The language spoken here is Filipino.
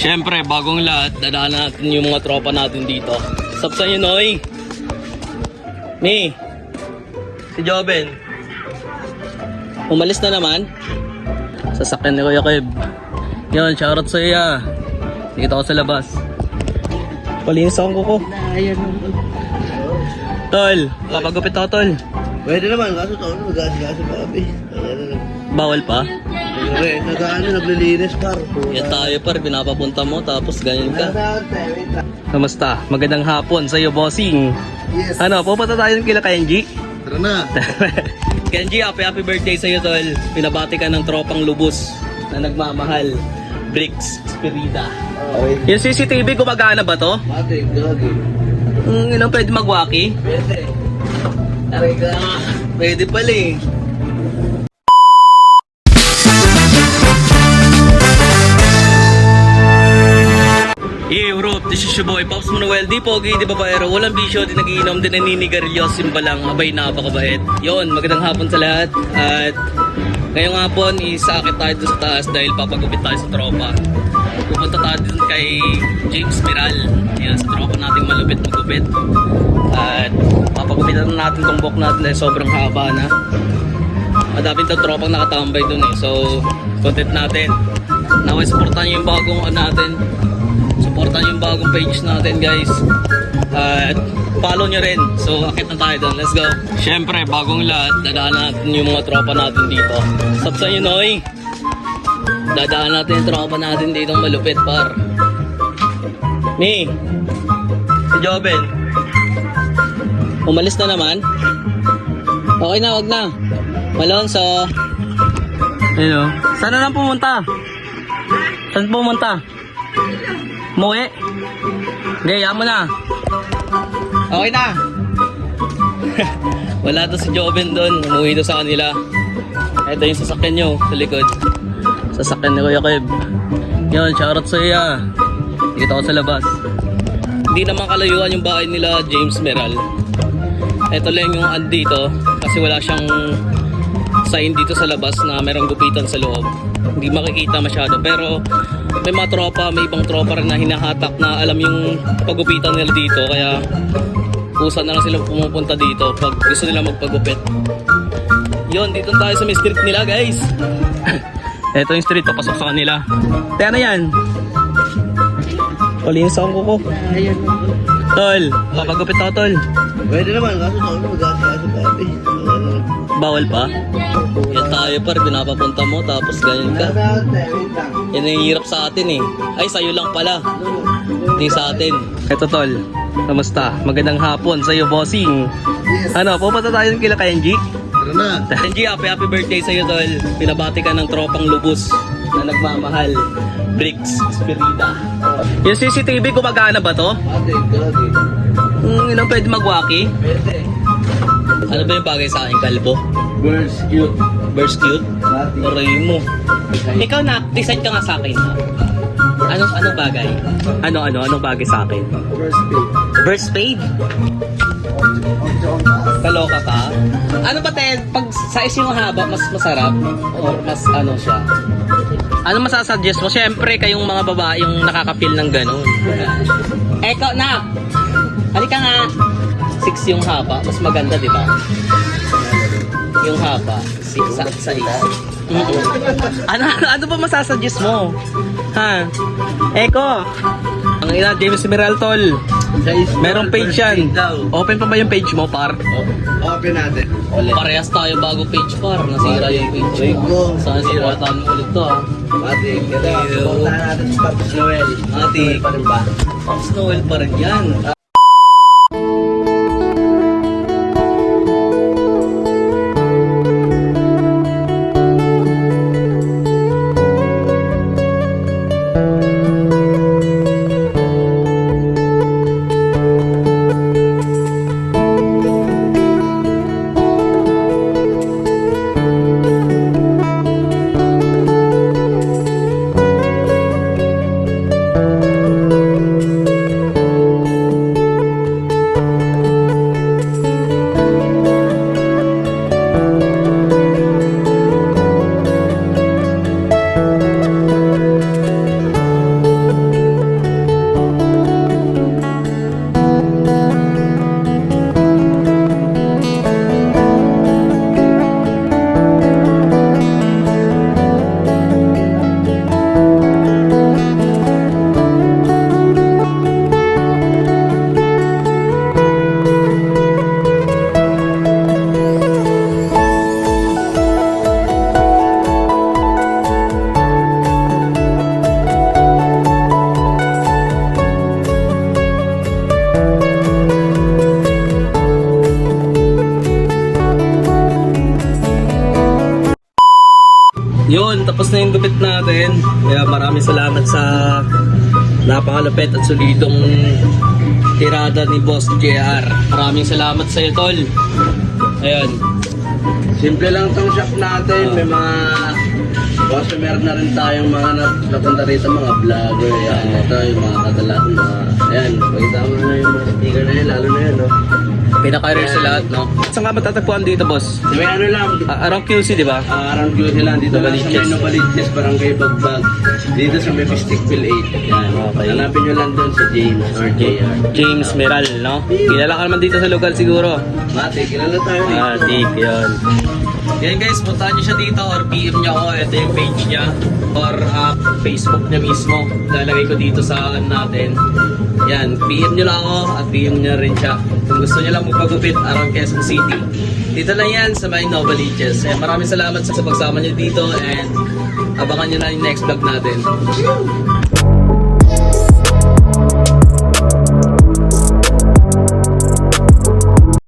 Siyempre, bagong lahat, dadaan natin yung mga tropa natin dito. Sup sa inyo, Noy? Mi? Si Joben? Umalis na naman? Sasakyan ni Kuya Kev. Yun, shoutout sa iya. Dito ako sa labas. Palinis akong kuko. Tol, papagupit ako, Tol. Pwede naman, kaso taon na mag-aas-gaas pa kami. Bawal pa? Naglilinis par. Yan tayo par, pinapapunta mo tapos ganyan ka. Kamusta? Magandang hapon sa iyo, bossing. Yes. Ano, pupunta tayo kila Kenji? Tara na. Kenji, happy birthday sa iyo, Tol. Pinabati ka ng tropang lubos na nagmamahal. Bricks, Spirida. Okay. Yung CCTV, gumagana ba to? Mati, gagi. Ilang pwede magwaki? Pwede. Aray ka. Pwede pala eh. Yeah, bro, this is your boy, Pops Manuel. Di pogi, di babaero, walang bisyo, di nagiinom, di naninigarilyo, simbalang, abay napakabait. Yon, magandang hapon sa lahat. At ngayong hapon, isakit tayo dun sa taas dahil papagupit tayo sa tropa. Pupunta tayo dun kay James Meral. Yan, sa tropa nating malupit magupit. At papagupitan natin tong buhok natin dahil sobrang haba na. Madaming tong tropang nakatambay dun eh. So, content natin. Naway, supportan nyo yung bagong natin. Supportan yung bagong page natin, guys. At follow nyo rin. So, akit na tayo doon. Let's go. Siyempre, bagong lahat, dadaan natin yung mga tropa natin dito. Sup sa inyo, Noy? Dadaan natin yung tropa natin dito malupit, par. Mi? Si Joben? Umalis na naman? Okay na, wag na. Malonzo. Ayun. Saan na lang pumunta? Saan pumunta? Muwi? Gaya mo na. Okay na. Wala to si Joven doon. Umuwi to sa kanila. Ito yung sasakyan nyo sa likod. Sasakyan ni Kuya Kev. Yun, shoutout sa iya. Dito ako sa labas. Hindi naman kalayuan yung bahay nila James Meral. Ito lang yung andito. Kasi wala siyang sign dito sa labas na merong gupitan sa loob. Hindi makikita masyado. Pero may mga tropa, may ibang tropa rin na hinahatak na alam yung pagupitan nila dito. Kaya kusa na lang silang pumupunta dito pag gusto nila magpagupit. Yun, dito tayo sa may street nila, guys. Ito yung street, papasok sa kanila. Kaya na yan. Palinis akong kuko. Tol, papagupit ako, Tol. Pwede naman, kaso taon na mag-aas-gaas pa kami. Bawal pa? Yan tayo par, pinapapunta mo tapos ganyan ka. Yan ang hirap sa atin eh. Ay, sa'yo lang pala. Hindi sa atin. Eto, Tol, kamusta? Magandang hapon sa iyo, bossing. Yes. Ano, pupunta tayo kila Kenji? Tara na. Kenji, happy birthday sa iyo, Tol. Pinabati ka ng tropang lubos na nagmamahal. Bricks, Spirida. Yung CCTV, gumagana ba to? Mati, gagi. Ilang pwede magwaki? Pwede. Ano ba yung bagay sa akin, kalbo? Girls cute. Burst cute? Mati. Oray mo. Ikaw na, decide ka nga sa akin. Anong bagay? Anong bagay sa akin? First page. Burst spade? Kaloka ka? Ano ba te, pag size yung haba, mas masarap? Or mas ano siya? Ano masasuggest mo? Siyempre, kayong mga babae yung nakaka-feel ng ganun. Ikaw na! Halika nga! 6 yung haba, mas maganda, di ba? Yung haba, 6 sa size. Ano ba masasuggest mo? Ha? Eko! Ang ina, James Meral, Tol. Merong page yan. Open pa ba yung page mo, par? Open natin. Parehas tayo bago page, par. Nasira yung page mo. Saan siratan mo ulit to, ha? Mati, kaya supportahan natin si Pops Noel. Mati. Pa rin ba? Pops Noel pa rin yan. na yung gupit natin. Kaya maraming salamat sa napakalupit at solidong tirada ni Boss JR. Maraming salamat sa iyo, tol. Ayan. Simple lang tong shop natin. May mga customer na rin tayong mga napunta rito, mga vlogger. Yan, ito yung mga kadalas mga... Ayan, pakita mo na yung mga sticker na yan, lalo na yan, no? Pinaka-rare sa lahat, no? Saan nga matatagpuan dito, boss? So, may ano lang, Around QC, di ba? around QC lang, dito lang sa may Novaliches, Barangay Bagbag. Dito sa may Mysticville 8. Yan, Okay. hanapin nyo lang doon sa James or JR. James Meral, no? Kilala ka naman dito sa lugar siguro. Mate, kilala tayo dito. Tik, yun. Yan guys, puntahan nyo siya dito or PM niya ako. Ito yung page niya or Facebook niya mismo. Lalagay ko dito sa natin. Yan, PM nyo lang ako at PM niya rin siya. Kung gusto niyo lang magpagupit around Quezon City. Dito lang yan sa may Novaliches. Maraming salamat sa pagsama niyo dito and abangan nyo na yung next vlog natin.